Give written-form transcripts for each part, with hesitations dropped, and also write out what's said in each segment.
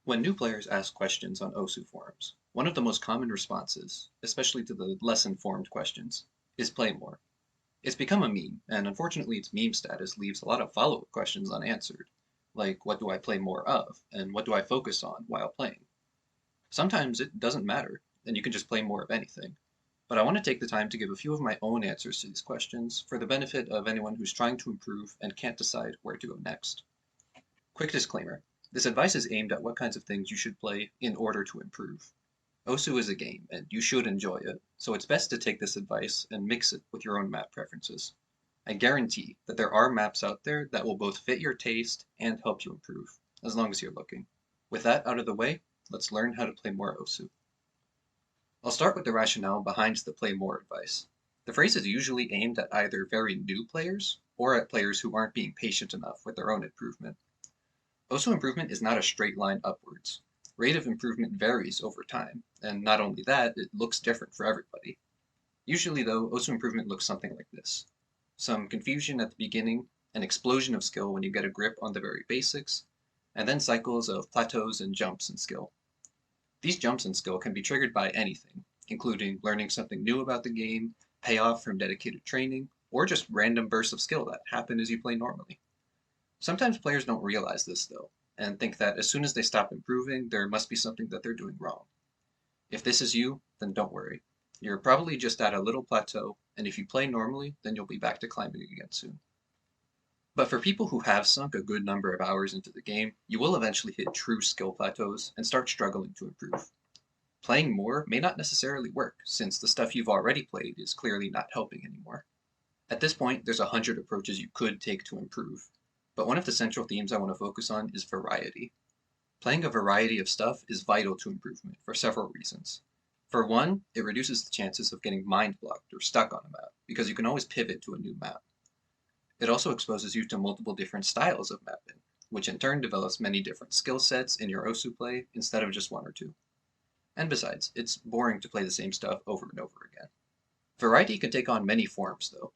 When new players ask questions on OSU forums, one of the most common responses, especially to the less informed questions, is play more. It's become a meme, and unfortunately its meme status leaves a lot of follow-up questions unanswered, like what do I play more of, and what do I focus on while playing? Sometimes it doesn't matter, and you can just play more of anything. But I want to take the time to give a few of my own answers to these questions for the benefit of anyone who's trying to improve and can't decide where to go next. Quick disclaimer. This advice is aimed at what kinds of things you should play in order to improve. OSU is a game, and you should enjoy it, so it's best to take this advice and mix it with your own map preferences. I guarantee that there are maps out there that will both fit your taste and help you improve, as long as you're looking. With that out of the way, let's learn how to play more OSU. I'll start with the rationale behind the play more advice. The phrase is usually aimed at either very new players or at players who aren't being patient enough with their own improvement. OSU improvement is not a straight line upwards. Rate of improvement varies over time, and not only that, it looks different for everybody. Usually though, OSU improvement looks something like this. Some confusion at the beginning, an explosion of skill when you get a grip on the very basics, and then cycles of plateaus and jumps in skill. These jumps in skill can be triggered by anything, including learning something new about the game, payoff from dedicated training, or just random bursts of skill that happen as you play normally. Sometimes players don't realize this though, and think that as soon as they stop improving, there must be something that they're doing wrong. If this is you, then don't worry. You're probably just at a little plateau, and if you play normally, then you'll be back to climbing again soon. But for people who have sunk a good number of hours into the game, you will eventually hit true skill plateaus and start struggling to improve. Playing more may not necessarily work, since the stuff you've already played is clearly not helping anymore. At this point, there's 100 approaches you could take to improve, but one of the central themes I want to focus on is variety. Playing a variety of stuff is vital to improvement for several reasons. For one, it reduces the chances of getting mind blocked or stuck on a map, because you can always pivot to a new map. It also exposes you to multiple different styles of mapping, which in turn develops many different skill sets in your OSU play instead of just one or two. And besides, it's boring to play the same stuff over and over again. Variety can take on many forms though.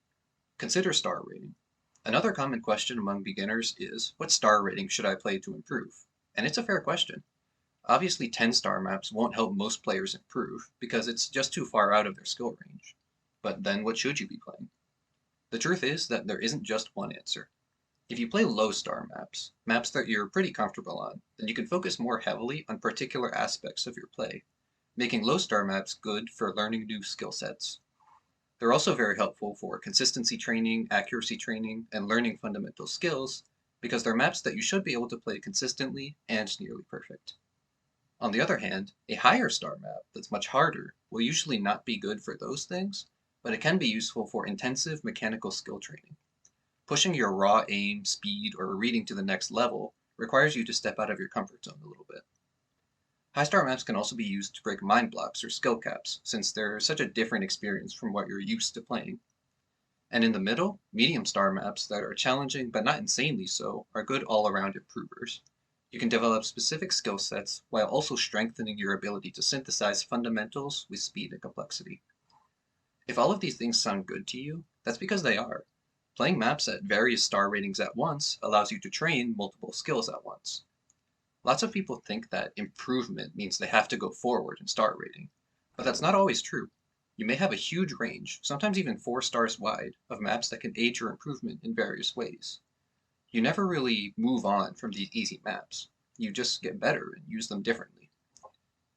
Consider star rating. Another common question among beginners is, what star rating should I play to improve? And it's a fair question. Obviously 10-star maps won't help most players improve, because it's just too far out of their skill range. But then what should you be playing? The truth is that there isn't just one answer. If you play low-star maps, maps that you're pretty comfortable on, then you can focus more heavily on particular aspects of your play, making low-star maps good for learning new skill sets. They're also very helpful for consistency training, accuracy training, and learning fundamental skills, because they're maps that you should be able to play consistently and nearly perfect. On the other hand, a higher star map that's much harder will usually not be good for those things, but it can be useful for intensive mechanical skill training. Pushing your raw aim, speed, or reading to the next level requires you to step out of your comfort zone a little bit. High star maps can also be used to break mind blocks or skill caps, since they're such a different experience from what you're used to playing. And in the middle, medium star maps that are challenging but not insanely so are good all-around improvers. You can develop specific skill sets while also strengthening your ability to synthesize fundamentals with speed and complexity. If all of these things sound good to you, that's because they are. Playing maps at various star ratings at once allows you to train multiple skills at once. Lots of people think that improvement means they have to go forward in star rating, but that's not always true. You may have a huge range, sometimes even 4 stars wide, of maps that can aid your improvement in various ways. You never really move on from these easy maps. You just get better and use them differently.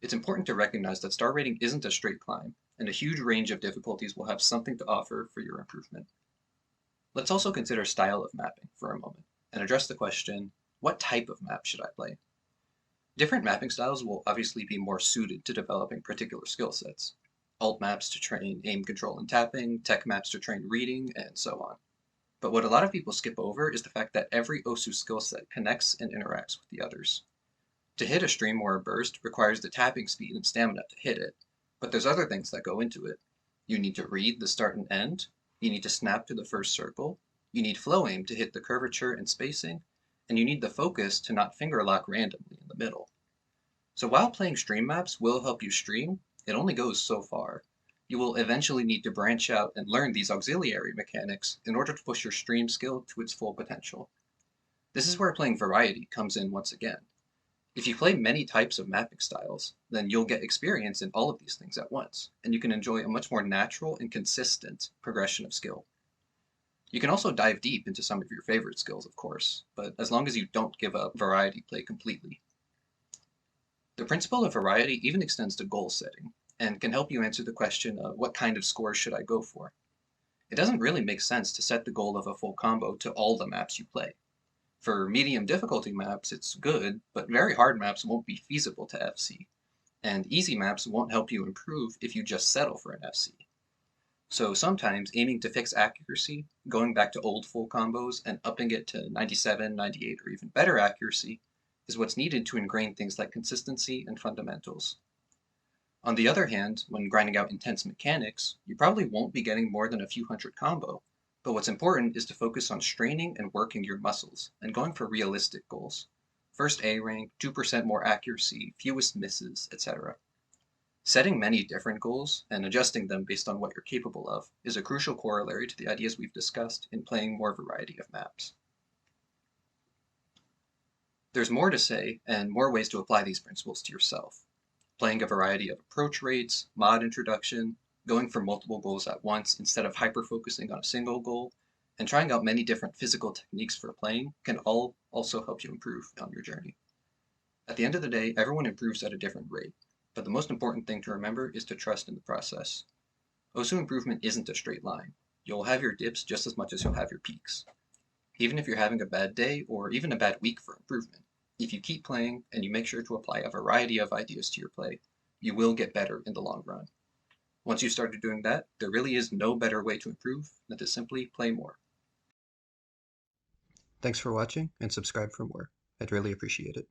It's important to recognize that star rating isn't a straight climb, and a huge range of difficulties will have something to offer for your improvement. Let's also consider style of mapping for a moment, and address the question, what type of map should I play? Different mapping styles will obviously be more suited to developing particular skill sets. Alt maps to train aim control and tapping, tech maps to train reading, and so on. But what a lot of people skip over is the fact that every OSU skill set connects and interacts with the others. To hit a stream or a burst requires the tapping speed and stamina to hit it, but there's other things that go into it. You need to read the start and end, you need to snap to the first circle, you need flow aim to hit the curvature and spacing, and you need the focus to not finger lock randomly in the middle. So while playing stream maps will help you stream, it only goes so far. You will eventually need to branch out and learn these auxiliary mechanics in order to push your stream skill to its full potential. This is where playing variety comes in once again. If you play many types of mapping styles, then you'll get experience in all of these things at once, and you can enjoy a much more natural and consistent progression of skill. You can also dive deep into some of your favorite skills, of course, but as long as you don't give up variety play completely. The principle of variety even extends to goal setting, and can help you answer the question of what kind of score should I go for? It doesn't really make sense to set the goal of a full combo to all the maps you play. For medium difficulty maps, it's good, but very hard maps won't be feasible to FC, and easy maps won't help you improve if you just settle for an FC. So sometimes aiming to fix accuracy, going back to old full combos and upping it to 97, 98, or even better accuracy is what's needed to ingrain things like consistency and fundamentals. On the other hand, when grinding out intense mechanics, you probably won't be getting more than a few hundred combo, but what's important is to focus on straining and working your muscles, and going for realistic goals. First A rank, 2% more accuracy, fewest misses, etc. Setting many different goals and adjusting them based on what you're capable of is a crucial corollary to the ideas we've discussed in playing more variety of maps. There's more to say and more ways to apply these principles to yourself. Playing a variety of approach rates, mod introduction, going for multiple goals at once instead of hyper-focusing on a single goal, and trying out many different physical techniques for playing can all also help you improve on your journey. At the end of the day, everyone improves at a different rate, but the most important thing to remember is to trust in the process. OSU improvement isn't a straight line. You'll have your dips just as much as you'll have your peaks. Even if you're having a bad day or even a bad week for improvement, if you keep playing and you make sure to apply a variety of ideas to your play, you will get better in the long run. Once you started doing that, there really is no better way to improve than to simply play more. Thanks for watching, and subscribe for more. I'd really appreciate it.